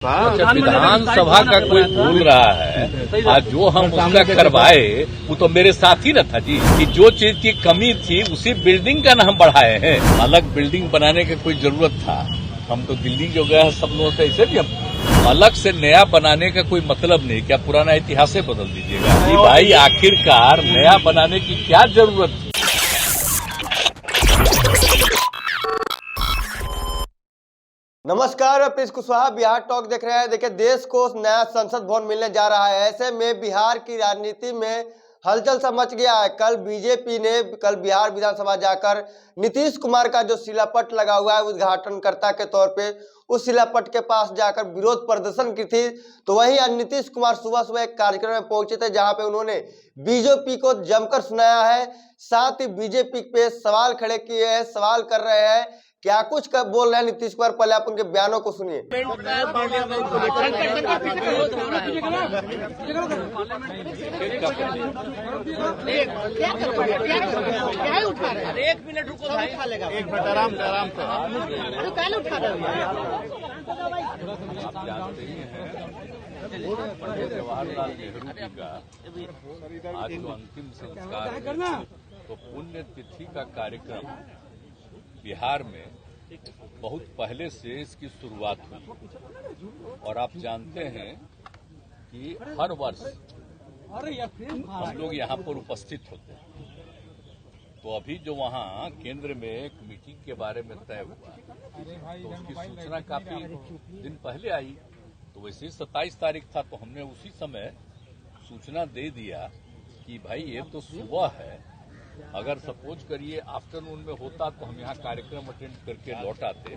अच्छा, विधानसभा का कोई बोल रहा है आज जो हम उसका करवाए वो तो मेरे साथ ही न था जी कि जो चीज की कमी थी उसी बिल्डिंग का ना हम बढ़ाए हैं। अलग बिल्डिंग बनाने की कोई जरूरत था? हम तो दिल्ली जो गए हैं सब लोगों से, ऐसे भी हम अलग से नया बनाने का कोई मतलब नहीं। क्या पुराना इतिहास से बदल दीजिएगा कि भाई आखिरकार नया बनाने की क्या जरूरत थी? नमस्कार, प्रिंस कुशवाहा बिहार टॉक देख रहे हैं। देखिए, देश को नया संसद भवन मिलने जा रहा है। ऐसे में बिहार की राजनीति में हलचल सा मच गया है। कल बीजेपी ने बिहार विधानसभा जाकर नीतीश कुमार का जो शिलापट लगा हुआ है उद्घाटनकर्ता के तौर पे उस शिलापट के पास जाकर विरोध प्रदर्शन की थी। तो वहीं आज नीतीश कुमार सुबह सुबह एक कार्यक्रम में पहुंचे थे जहां पे उन्होंने बीजेपी को जमकर सुनाया है। साथ ही बीजेपी पे सवाल खड़े किए हैं, सवाल कर रहे हैं। क्या कुछ बोल रहे हैं नीतीश कुमार, पहले आप उनके बयानों को सुनिए। एक मिनट रुको भाई, एक मिनट आराम से आराम से। आप जानते ही हैं पंडित जवाहरलाल नेहरू जी का आज जो अंतिम संस्कार है तो पुण्यतिथि का कार्यक्रम बिहार में बहुत पहले से इसकी शुरुआत हुई और आप जानते हैं कि हर वर्ष हम लोग यहाँ पर उपस्थित होते हैं। तो अभी जो वहाँ केंद्र में एक मीटिंग के बारे में तय हुआ तो उसकी सूचना काफी दिन पहले आई। तो वैसे 27 तारीख था तो हमने उसी समय सूचना दे दिया कि भाई ये तो सुबह है, अगर सपोज करिए आफ्टरनून में होता तो हम यहाँ कार्यक्रम अटेंड करके लौट आते,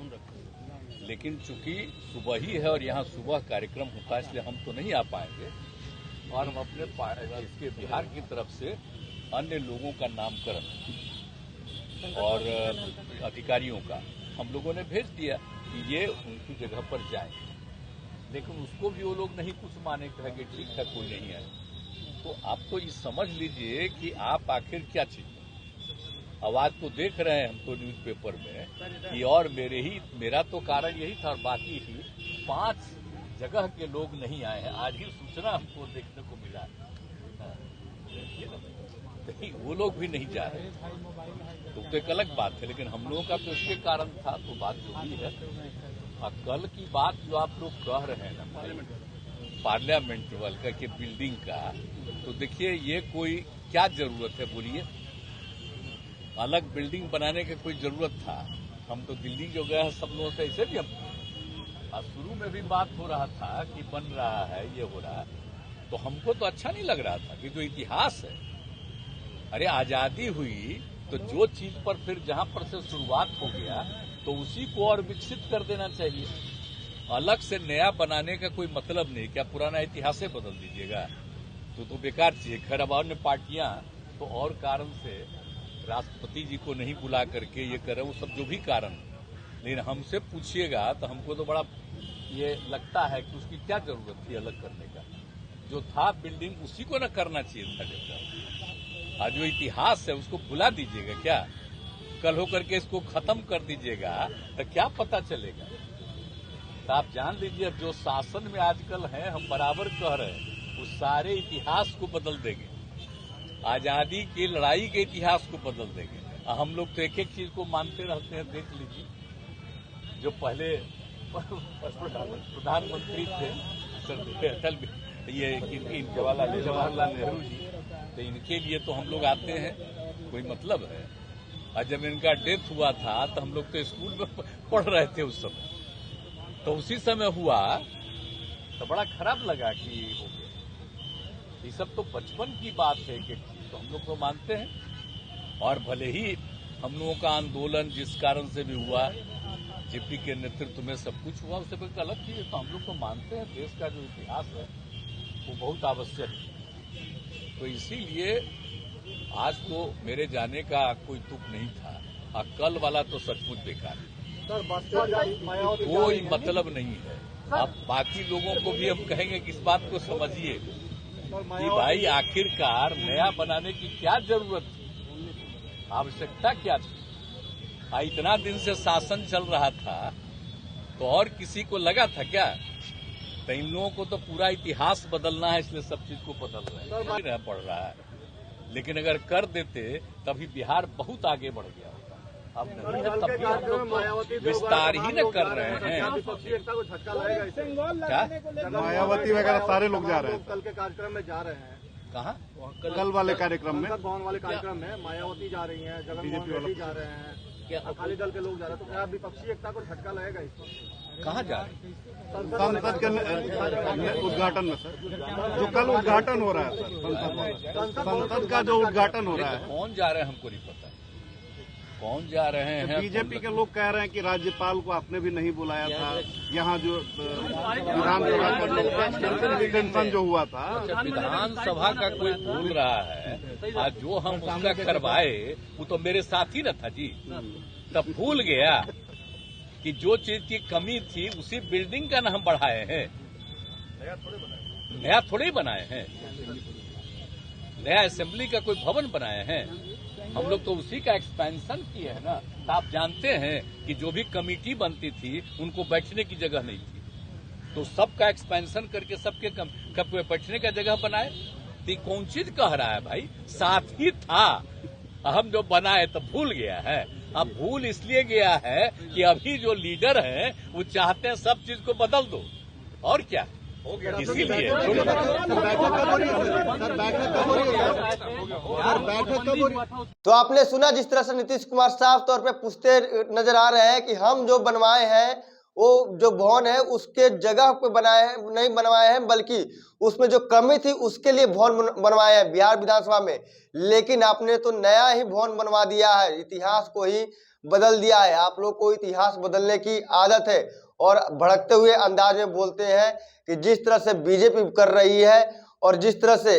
लेकिन चूंकि सुबह ही है और यहाँ सुबह कार्यक्रम होता है इसलिए हम तो नहीं आ पाएंगे। और हम अपने इसके बिहार की तरफ से अन्य लोगों का नामकरण और अधिकारियों का हम लोगों ने भेज दिया कि ये उनकी जगह पर जाए, लेकिन उसको भी वो लोग नहीं कुछ माने, कहेंगे ठीक है कोई नहीं है। तो आप तो ये समझ लीजिए कि आप आखिर क्या चीज आवाज तो देख रहे हैं हम तो न्यूज़पेपर में कि और मेरा तो कारण यही था और बाकी ही 5 जगह के लोग नहीं आए हैं। आज ही सूचना हमको देखने को मिला नहीं, वो लोग भी नहीं जा रहे तो एक अलग बात है, लेकिन हम लोगों का तो इसके कारण था। तो बात जो भी है और कल की बात जो आप लोग कह रहे हैं ना पार्लियामेंट वाला के बिल्डिंग का, तो देखिए ये कोई क्या जरूरत है बोलिए? अलग बिल्डिंग बनाने की कोई जरूरत था? हम तो दिल्ली जो गए हैं सब लोगों से, ऐसे भी हम शुरू में भी बात हो रहा था कि बन रहा है ये हो रहा है, तो हमको तो अच्छा नहीं लग रहा था कि जो इतिहास है, अरे आजादी हुई तो जो चीज पर फिर जहां पर से शुरुआत हो गया तो उसी को और विकसित कर देना चाहिए। अलग से नया बनाने का कोई मतलब नहीं। क्या पुराना इतिहास से बदल दीजिएगा? तो बेकार चीज है। खैर अब अन्य पार्टियां तो और कारण से राष्ट्रपति जी को नहीं बुला करके ये करे, वो सब जो भी कारण, लेकिन हमसे पूछिएगा तो हमको तो बड़ा ये लगता है कि उसकी क्या जरूरत थी अलग करने का। जो था बिल्डिंग उसी को न करना चाहिए था। जैसा आज जो इतिहास है उसको भुला दीजिएगा क्या? कल होकर के इसको खत्म कर दीजिएगा तो क्या पता चलेगा? तो आप जान लीजिए अब जो शासन में आजकल है, हम बराबर कह रहे हैं उस सारे इतिहास को बदल देंगे, आजादी की लड़ाई के इतिहास को बदल देंगे। हम लोग तो एक एक चीज को मानते रहते हैं। देख लीजिए जो पहले प्रधानमंत्री थे अटल ये जवाहरलाल नेहरू जी, तो इनके लिए तो हम लोग आते हैं, कोई मतलब है? और जब इनका डेथ हुआ था तो हम लोग तो स्कूल में पढ़ रहे थे उस समय, तो उसी समय हुआ तो बड़ा खराब लगा कि हो गया। ये सब तो बचपन की बात है कि तो हम लोग तो मानते हैं। और भले ही हम लोगों का आंदोलन जिस कारण से भी हुआ, जेपी के नेतृत्व में सब कुछ हुआ, उससे कोई अलग चीज है, तो हम लोग तो मानते हैं देश का जो इतिहास है वो बहुत आवश्यक है। तो इसीलिए आज तो मेरे जाने का कोई तुक नहीं था और कल वाला तो सचमुच बेकार है, कोई मतलब नहीं है। अब बाकी लोगों को भी हम कहेंगे कि इस बात को समझिए कि भाई आखिरकार नया बनाने की क्या जरूरत थी, आवश्यकता क्या थी? इतना दिन से शासन चल रहा था तो और किसी को लगा था क्या तो इन लोगों को तो पूरा इतिहास बदलना है, इसलिए सब चीज को बदल रहे हैं, पड़ रहा है। लेकिन अगर कर देते तभी बिहार बहुत आगे बढ़ गया होता। अब नहीं है, तब भी हम लोग तो विस्तार ही न कर रहे हैं। विपक्षी एकता को झटका लगेगा इससे? क्या मायावती वगैरह सारे लोग जा रहे हैं कल के कार्यक्रम में जा रहे हैं, कहाँ कल वाले कार्यक्रम में। संसद भवन वाले कार्यक्रम में मायावती जा रही हैं, जगनमोहन रेड्डी जा रहे हैं, अकाली दल के लोग जा रहे हैं, तो क्या विपक्षी एकता को झटका लगेगा इसको? कहाँ जा रहे हैं? संसद के उद्घाटन में सर, जो कल उद्घाटन हो रहा है सर, संसद का जो उद्घाटन हो रहा है। कौन जा रहे हैं हमको नहीं पता, कौन जा रहे हैं। बीजेपी के लोग कह रहे हैं कि राज्यपाल को आपने भी नहीं बुलाया था, यहाँ जो विधानसभा का एक्सटेंशन जो हुआ था। विधानसभा का कोई बोल रहा है, आज जो हम उसका करवाए वो तो मेरे साथ ही न था जी, तब भूल गया कि जो चीज की कमी थी उसी बिल्डिंग का नाम बढ़ाए हैं, नया थोड़े बनाए हैं, नया असेंबली का कोई भवन बनाए हैं। हम लोग तो उसी का एक्सपेंशन किए हैं ना। तो आप जानते हैं कि जो भी कमेटी बनती थी उनको बैठने की जगह नहीं थी, तो सबका एक्सपेंशन करके सबके बैठने का जगह बनाए। तो कौन चीज कह रहा है भाई, साथ ही था, हम जो बनाए तो भूल गया है। अब भूल इसलिए गया है कि अभी जो लीडर है वो चाहते हैं सब चीज को बदल दो, और क्या, इसीलिए। तो आपने सुना जिस तरह से नीतीश कुमार साफ तौर पे पूछते नजर आ रहे हैं कि हम जो बनवाए हैं वो जो भवन है उसके जगह पे बनाए हैं, नहीं बनवाए हैं, बल्कि उसमें जो कमी थी उसके लिए भवन बनवाए हैं बिहार विधानसभा में। लेकिन आपने तो नया ही भवन बनवा दिया है, इतिहास को ही बदल दिया है। आप लोग को इतिहास बदलने की आदत है और भड़कते हुए अंदाज में बोलते हैं कि जिस तरह से बीजेपी कर रही है और जिस तरह से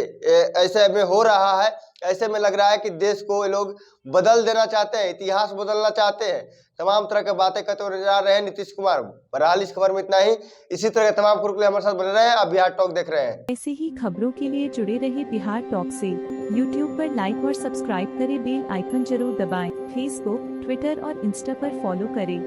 ऐसे में हो रहा है, ऐसे में लग रहा है कि देश को ये लोग बदल देना चाहते हैं, इतिहास बदलना चाहते हैं। तमाम तरह की बातें करते हुए नजर आ रहे हैं नीतीश कुमार। बहरहाल इस खबर में इतना ही। इसी तरह के तमाम खबरों के लिए हमारे साथ बने रहे हैं। आप बिहार टॉक देख रहे हैं। ऐसे ही खबरों के लिए जुड़े रहे बिहार टॉक से। यूट्यूब पर लाइक और सब्सक्राइब करें, बेल आइकन जरूर दबाएं। फेसबुक, ट्विटर और इंस्टा पर फॉलो करें।